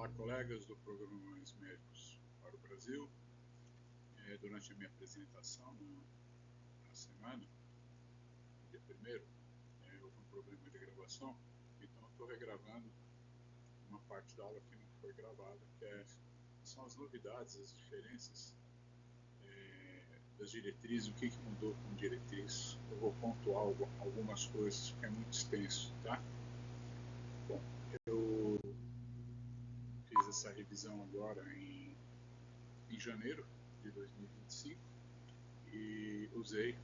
Olá, colegas do programa Mais Médicos para o Brasil. Durante a minha apresentação na semana, dia 1º, houve um problema de gravação, então eu estou regravando uma parte da aula que não foi gravada, são as novidades, as diferenças das diretrizes, o que mudou com diretriz. Eu vou pontuar algumas coisas, porque é muito extenso, tá? Bom, eu fiz essa revisão agora em janeiro de 2025 e usei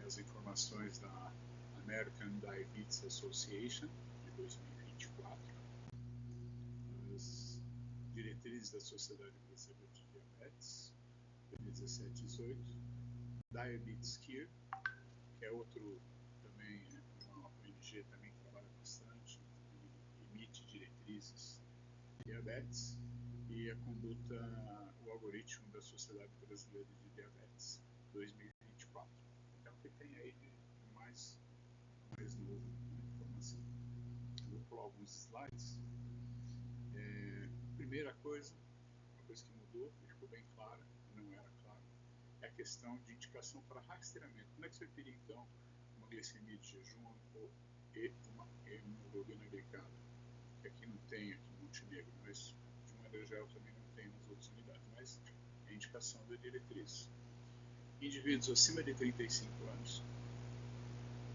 as informações da American Diabetes Association de 2024, as diretrizes da Sociedade Brasileira de Diabetes 2017 e 2018, Diabetes Care, que é outro também, uma ONG também que trabalha bastante e emite diretrizes de diabetes, e a conduta, o algoritmo da Sociedade Brasileira de Diabetes 2024. Então, o que tem aí de mais novo, informação? Eu vou pular alguns slides. Primeira coisa, uma coisa que mudou e ficou bem clara, não era clara, é a questão de indicação para rastreamento. Como é que você teria, então, uma glicemia de jejum e uma hemoglobina glicada? Que aqui não tem, aqui em Montenegro, mas de maneira geral também não tem nas outras unidades, mas é indicação da diretriz. Indivíduos acima de 35 anos,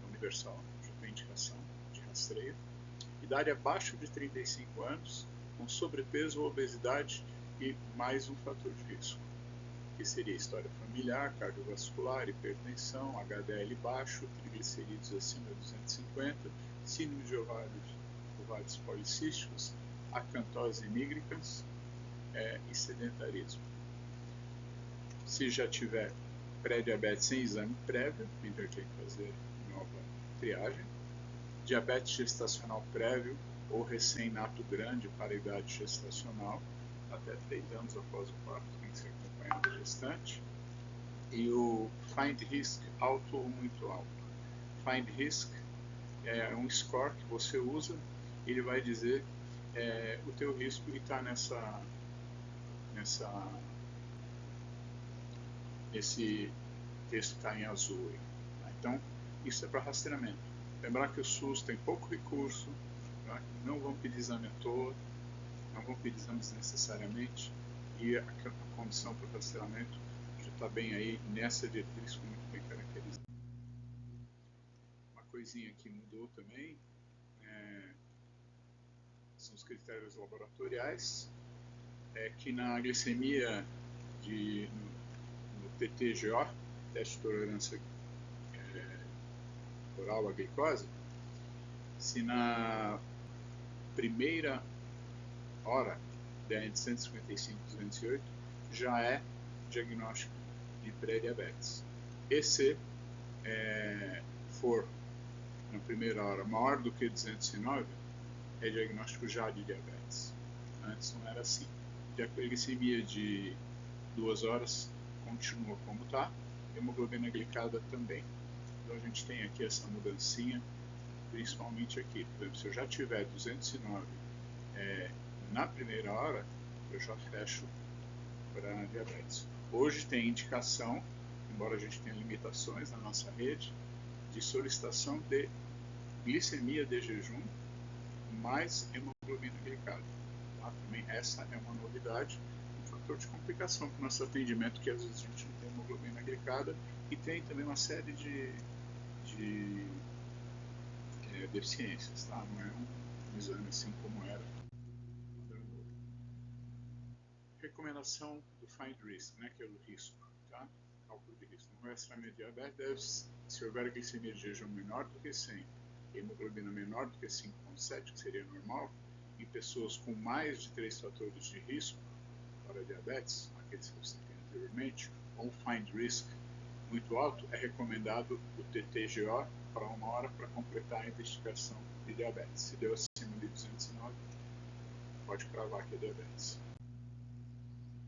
universal, já tem indicação de rastreio. Idade abaixo de 35 anos, com sobrepeso ou obesidade e mais um fator de risco, que seria história familiar, cardiovascular, hipertensão, HDL baixo, triglicerídeos acima de 250, síndrome de ovários policísticos, acantose nigricans e sedentarismo. Se já tiver pré-diabetes sem exame prévio, a gente vai ter que fazer nova triagem. Diabetes gestacional prévio ou recém-nato grande para a idade gestacional, até 3 anos após o parto tem que ser acompanhado a gestante. E o Find Risk alto ou muito alto. Find Risk é um score que você usa, ele vai dizer o teu risco e está nesse texto está em azul aí, tá? Então, isso é para rastreamento. Lembrar que o SUS tem pouco recurso, tá? Não vão pedir exame à toa, não vão pedir exames necessariamente, e a condição para o rastreamento já está bem aí nessa diretriz, muito bem caracterizada. Uma coisinha que mudou também são os critérios laboratoriais, que na glicemia no TTGO, teste de tolerância oral à glicose, se na primeira hora da de 155 e 208 já é diagnóstico de pré-diabetes. E se for na primeira hora maior do que 209, é diagnóstico já de diabetes. Antes não era assim. E a glicemia de 2 horas continua como está, hemoglobina glicada também. Então a gente tem aqui essa mudancinha, principalmente aqui. Por exemplo, se eu já tiver 209 na primeira hora, eu já fecho para diabetes. Hoje tem indicação, embora a gente tenha limitações na nossa rede, de solicitação de glicemia de jejum mais hemoglobina glicada. Tá? Também essa é uma novidade, um fator de complicação para o nosso atendimento, que às vezes a gente não tem hemoglobina glicada e tem também uma série de deficiências, tá? Não é um exame assim como era. Recomendação do Find Risk, né, que é o risco, tá? Cálculo de risco. No rastreamento de diabetes, se houver glicemia de jejum menor do que 100, hemoglobina menor do que 5,7, que seria normal, em pessoas com mais de 3 fatores de risco para diabetes, aqueles que eu citei anteriormente, ou Find Risk muito alto, é recomendado o TTGO para 1 hora para completar a investigação de diabetes. Se deu acima de 209, pode cravar que é diabetes.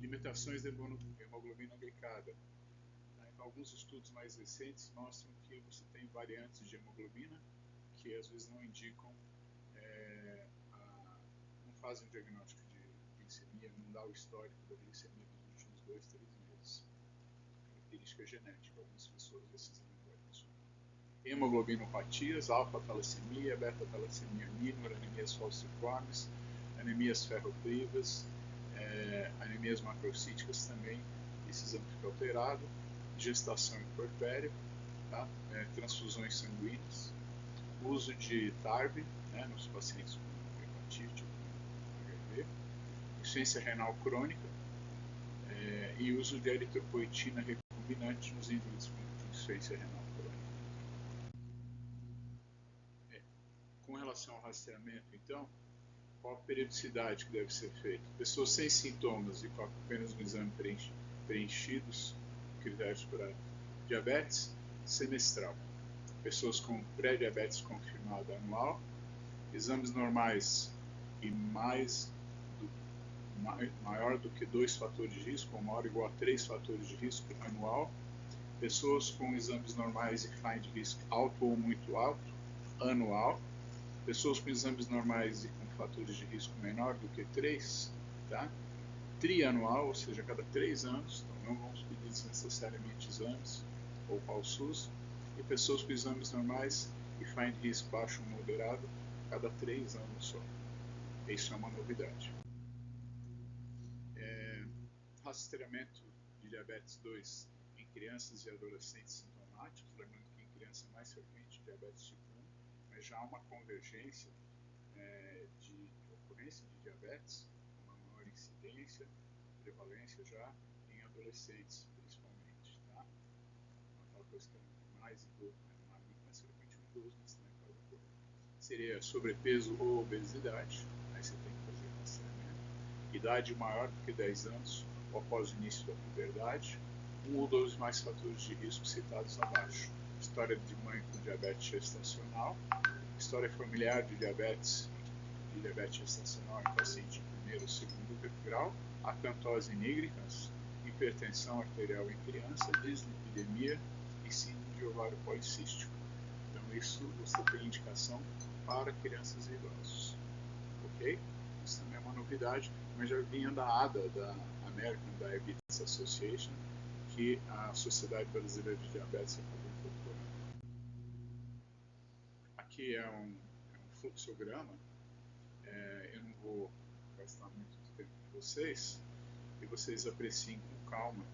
Limitações da hemoglobina glicada. Alguns estudos mais recentes mostram que você tem variantes de hemoglobina que às vezes não indicam, não fazem diagnóstico glicemia, não dá o histórico da glicemia dos últimos 2, 3 meses. Característica genética, algumas pessoas esse exame vai funcionar. Hemoglobinopatias, alfa-talassemia, beta-talassemia minor, anemias falciformes, anemias ferroprivas, anemias macrocíticas também, esse exame fica alterado, gestação e puerpério, tá? Transfusões sanguíneas, uso de TARV, né, nos pacientes com hepatite, com HIV, insuficiência renal crônica e uso de eritropoetina recombinante nos indivíduos com insuficiência renal crônica. Com relação ao rastreamento, então, qual a periodicidade que deve ser feita? Pessoas sem sintomas e com apenas um exame preenchidos, critérios para diabetes, semestral. Pessoas com pré-diabetes confirmada anual, exames normais e maior do que 2 fatores de risco, ou maior ou igual a 3 fatores de risco anual, pessoas com exames normais e find risk alto ou muito alto, anual, pessoas com exames normais e com fatores de risco menor do que 3, tá? Trianual, ou seja, a cada 3 anos, então não vamos pedir desnecessariamente exames ou qual SUS, e pessoas com exames normais e find risk baixo ou moderado, cada 3 anos só. Isso é uma novidade. Rastreamento de diabetes 2 em crianças e adolescentes sintomáticos, lembrando que em criança é mais frequente diabetes tipo 1, mas já há uma convergência de ocorrência de diabetes, uma maior incidência, prevalência já em adolescentes, principalmente, tá? Aquela coisa que é mais idoso, muito mais frequente no idoso, mas também pode ocorrer. Seria sobrepeso ou obesidade, aí você tem que fazer rastreamento. Idade maior do que 10 anos, ou após o início da puberdade, um ou dois mais fatores de risco citados abaixo. História de mãe com diabetes gestacional, história familiar de diabetes gestacional em paciente de primeiro ou segundo grau, acantose nigricans, hipertensão arterial em criança, dislipidemia e síndrome de ovário policístico. Então isso você tem indicação para crianças e idosos. Ok? Isso também é uma novidade, mas já vinha da ADA, da American Diabetes Association, que a Sociedade Brasileira de Diabetes acabou incorporando. Aqui é um fluxograma, eu não vou gastar muito tempo com vocês, e vocês apreciem com calma,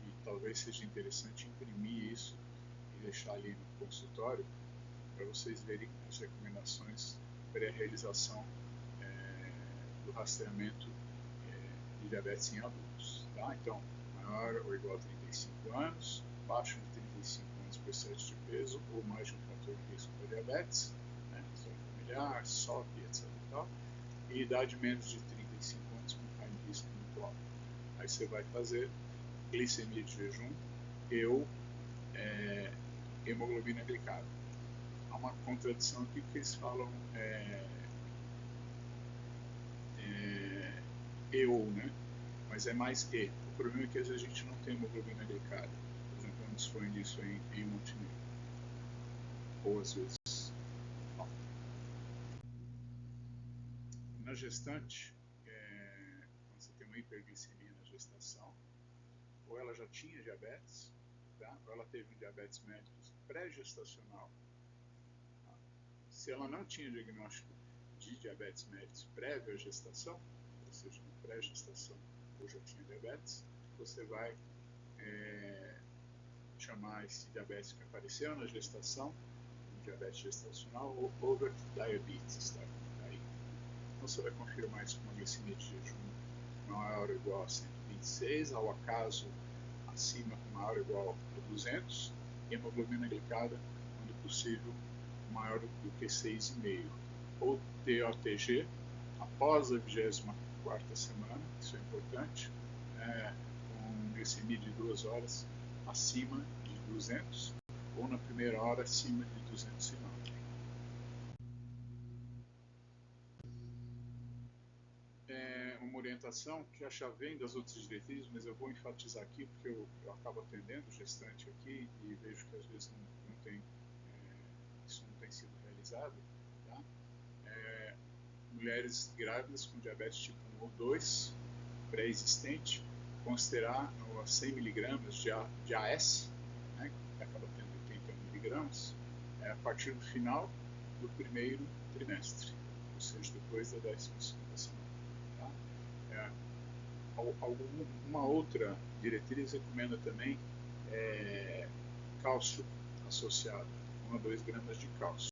e talvez seja interessante imprimir isso e deixar ali no consultório, para vocês verem as recomendações pré-realização do rastreamento de diabetes em adultos. Tá? Então, maior ou igual a 35 anos, abaixo de 35 anos por excesso de peso, ou mais de um fator de risco para diabetes, história familiar, SOP, etc. E idade menos de 35 anos com find risk muito alto. Aí você vai fazer glicemia de jejum ou hemoglobina glicada. Há uma contradição aqui porque eles falam EO, né? Mas é mais E. O problema é que às vezes a gente não tem hemoglobina glicada. Por exemplo, vamos expor isso em Montenegro. Ou às vezes não. Na gestante, quando você tem uma hiperglicemia na gestação, ou ela já tinha diabetes, tá? Ou ela teve um diabetes mellitus pré-gestacional. Tá? Se ela não tinha diagnóstico de diabetes mellitus prévio à gestação, ou seja, na pré-gestação ou já tinha diabetes, você vai chamar esse diabetes que apareceu na gestação, diabetes gestacional ou overt diabetes, tá? Então você vai confirmar isso com uma glicemia de jejum maior ou igual a 126, ao acaso acima com maior ou igual a 200, e hemoglobina glicada, quando possível, maior do que 6,5. Ou TOTG, após a 24ª semana, isso é importante, com glicemia de 2 horas acima de 200, ou na primeira hora acima de 209. Uma orientação que já vem das outras diretrizes, mas eu vou enfatizar aqui porque eu acabo atendendo gestante aqui e vejo que às vezes não tem, isso não tem sido realizado. Tá? No mulheres grávidas com diabetes tipo 1 ou 2, pré-existente, considerar 100 miligramas de AS, né, que acaba tendo 81 miligramas, a partir do final do primeiro trimestre, ou seja, depois da 12ª semana. Tá? Uma outra diretriz recomenda também cálcio associado, 1 a 2 gramas de cálcio.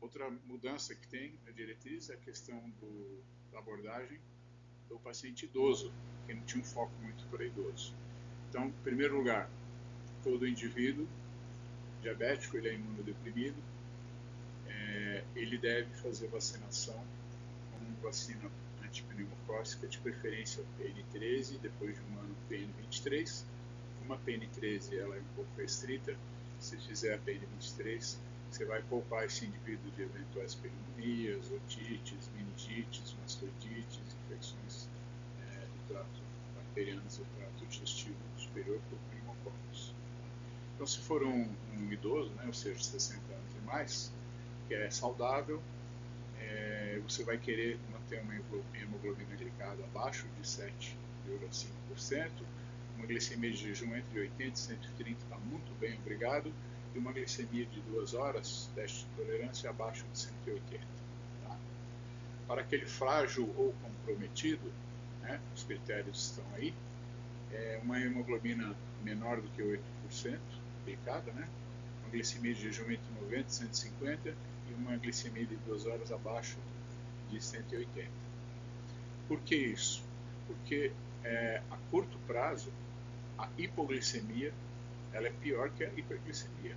Outra mudança que tem na diretriz é a questão da abordagem do paciente idoso, que não tinha um foco muito para idoso. Então, em primeiro lugar, todo indivíduo diabético, ele é imunodeprimido, ele deve fazer vacinação com vacina antipneumocócica, de preferência PN13, depois de um ano PN23. Como a PN13 ela é um pouco restrita, se fizer a PN23, você vai poupar esse indivíduo de eventuais pneumonias, otites, meningites, mastoidites, infecções do trato bacterianas do trato digestivo superior por pneumococos. Então, se for um idoso, né, ou seja, 60 anos e mais, que é saudável, você vai querer manter uma hemoglobina glicada abaixo de 7,5%, uma glicemia de jejum entre 80 e 130 está muito bem, obrigado, e uma glicemia de 2 horas, teste de tolerância, abaixo de 180. Tá? Para aquele frágil ou comprometido, né, os critérios estão aí, uma hemoglobina menor do que 8%, glicada, né, uma glicemia de jejum entre 90 e 150 e uma glicemia de 2 horas abaixo de 180. Por que isso? Porque a curto prazo, a hipoglicemia ela é pior que a hiperglicemia.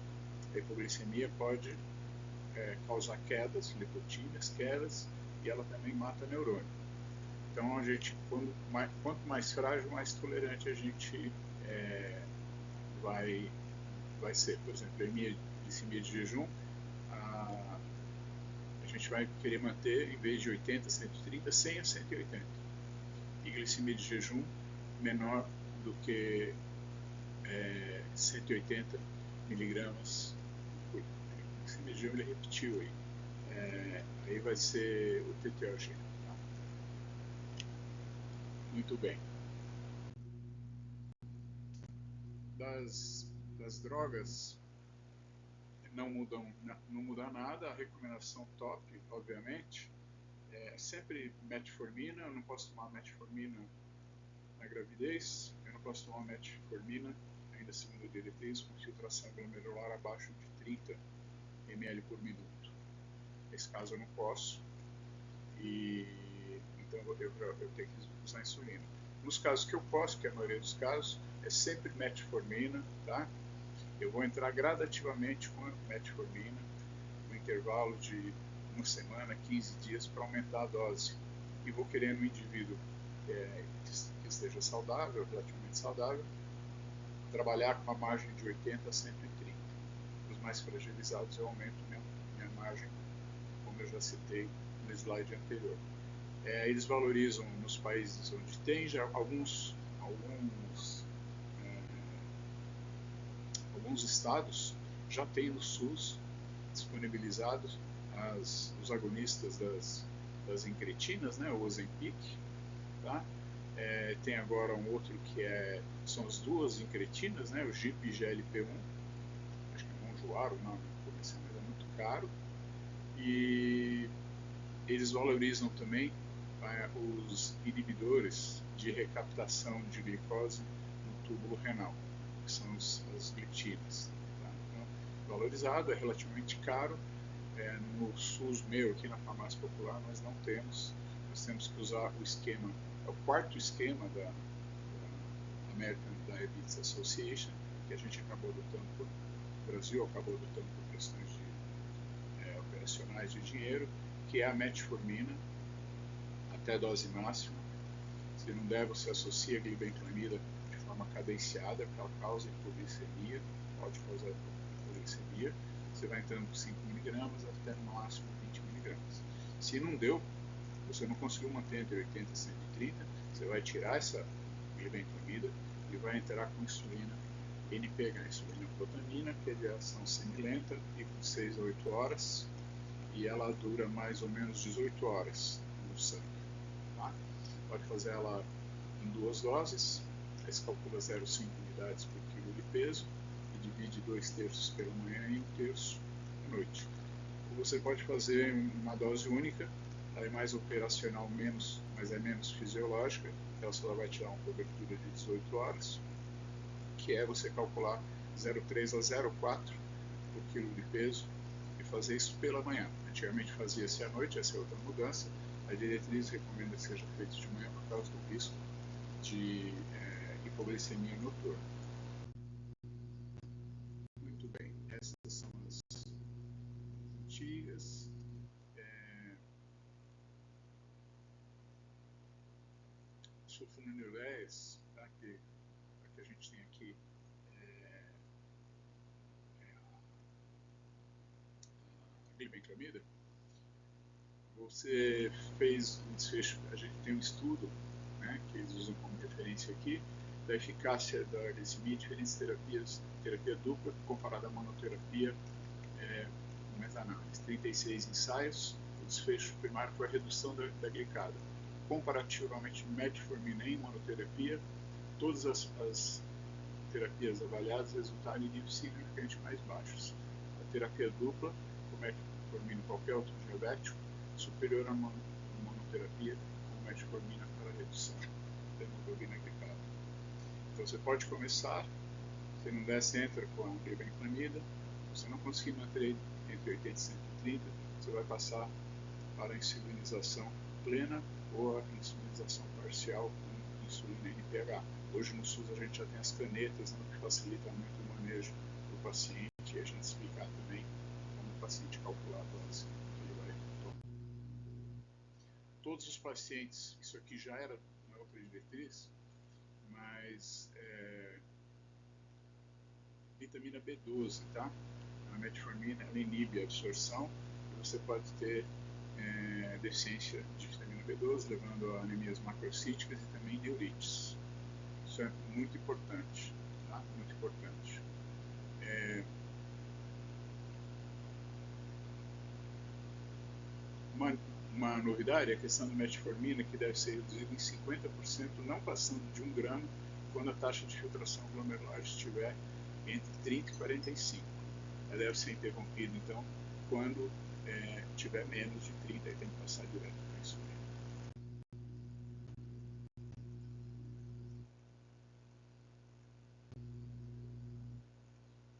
A hipoglicemia pode causar quedas, lipotímias, quedas, e ela também mata neurônio. Então, a gente, quanto mais frágil, mais tolerante a gente vai ser. Por exemplo, a glicemia de jejum, a gente vai querer manter, em vez de 80 a 130, 100 a 180. E glicemia de jejum menor do que 180 miligramas por glicemia de jejum, ele repetiu aí. Aí vai ser o TTOG. Tá? Muito bem. Das drogas, não muda nada. A recomendação top, obviamente, é sempre metformina. Eu não posso tomar metformina na gravidez, eu não posso tomar metformina, ainda segundo a diretriz, com filtração glomerular abaixo de 30 ml por minuto. Nesse caso eu não posso, e então eu tenho que usar insulina. Nos casos que eu posso, que é a maioria dos casos, é sempre metformina, tá? Eu vou entrar gradativamente com a metformina, no intervalo de uma semana, 15 dias, para aumentar a dose. E vou querer no indivíduo que esteja saudável, relativamente saudável, trabalhar com a margem de 80 a 130. Os mais fragilizados eu aumento minha margem, como eu já citei no slide anterior. Eles valorizam nos países onde tem, já alguns estados já têm no SUS disponibilizados os agonistas das incretinas, né, o Ozempic, tá? Tem agora um outro que são as duas incretinas, né, o GIP e GLP-1, acho que é Monjuar o nome comercial, mas é muito caro, e eles valorizam também os inibidores de recaptação de glicose no túbulo renal, que são as gliptinas. Tá? Então, valorizado, é relativamente caro. No SUS meu, aqui na farmácia popular, nós não temos. Nós temos que usar o esquema, é o quarto esquema da American Diabetes Association, que a gente acabou adotando, o Brasil acabou adotando por questões operacionais de dinheiro, que é a metformina, até dose máxima. Se não der, você associa a glibenclamida de forma cadenciada, porque ela causa hipoglicemia, pode causar hipoglicemia. Você vai entrando com 5 mg até no máximo 20 mg. Se não deu, você não conseguiu manter entre 80 e 130, você vai tirar essa glibenclamida e vai entrar com insulina NPH, insulina protamina, que é de ação semilenta e com 6 a 8 horas. e ela dura mais ou menos 18 horas no sangue. Tá? Pode fazer ela em 2 doses, aí você calcula 0,5 unidades por quilo de peso e divide 2/3 pela manhã e 1/3 à noite. Ou você pode fazer uma dose única, ela é mais operacional, mas é menos fisiológica, ela só vai te dar uma cobertura de 18 horas, que é você calcular 0,3 a 0,4 por quilo de peso e fazer isso pela manhã. Antigamente fazia-se à noite, essa é outra mudança. A diretriz recomenda que seja feito de manhã por causa do risco de hipoglicemia noturna. Muito bem, essas são as antigas. Sulfonilureias, tá, que a gente tem aqui a glibenclamida. Você fez um desfecho, a gente tem um estudo, né, que eles usam como referência aqui, da eficácia da glicemia em diferentes terapias, terapia dupla comparada à monoterapia com meta-análise. 36 ensaios, o desfecho primário foi a redução da glicada. Comparativamente, metformina em monoterapia, todas as terapias avaliadas resultaram em níveis significantemente mais baixos. A terapia dupla, com metformina e qualquer outro diabético, superior à monoterapia com metformina para redução da hemoglobina glicada. Então você pode começar, se não der, você entra com a glibenclamida. Se você não conseguir manter entre 80 e 130, você vai passar para a insulinização plena ou a insulinização parcial com insulina NPH. Hoje no SUS a gente já tem as canetas, né, que facilita muito o manejo do paciente, e a gente explicar também como o paciente calcular a dose que ele vai tomar. Todos os pacientes, isso aqui já era uma outra diretriz, mas vitamina B12, tá? A metformina ela inibe a absorção e você pode ter deficiência de vitamina B12, levando a anemias macrocíticas e também neurites. Isso é muito importante, tá? Muito importante. Uma novidade é a questão da metformina, que deve ser reduzida em 50%, não passando de 1 grama, quando a taxa de filtração glomerular estiver entre 30 e 45. Ela deve ser interrompida, então, quando tiver menos de 30, aí tem que passar direto para a insulina.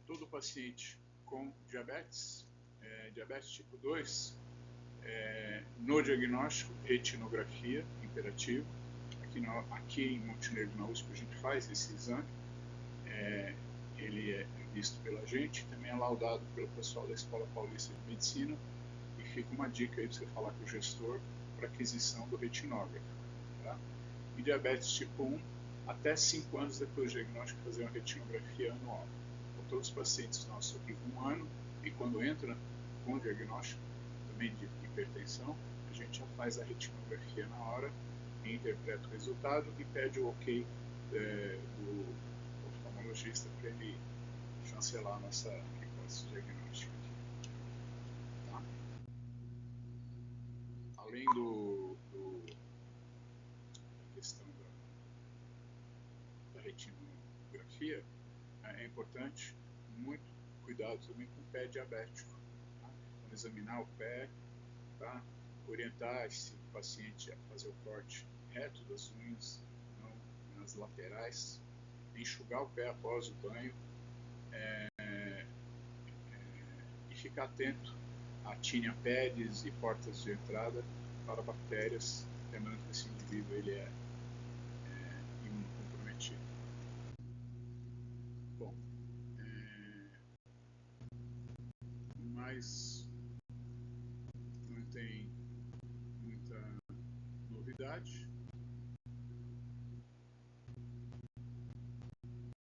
Todo paciente com diabetes tipo 2, no diagnóstico, retinografia, imperativo. Aqui em Montenegro, na USP, a gente faz esse exame. Ele é visto pela gente, também é laudado pelo pessoal da Escola Paulista de Medicina, e fica uma dica aí para você falar com o gestor para aquisição do retinógrafo. Tá? E diabetes tipo 1, até 5 anos depois do diagnóstico, fazer uma retinografia anual. Com todos os pacientes nossos aqui com 1 ano, e quando entra com o diagnóstico também de hipertensão, a gente já faz a retinografia na hora, interpreta o resultado e pede o ok do oftalmologista para ele chancelar a nossa hipótese diagnóstica aqui. Tá? Além da questão da retinografia, é importante muito cuidado também com o pé diabético. Tá? Então, examinar o pé, tá? Orientar esse paciente a fazer o corte reto das unhas, não nas laterais, enxugar o pé após o banho e ficar atento a tinea pedis e portas de entrada para bactérias, lembrando que esse indivíduo ele é imunocomprometido. Bom, mas não tem muita novidade.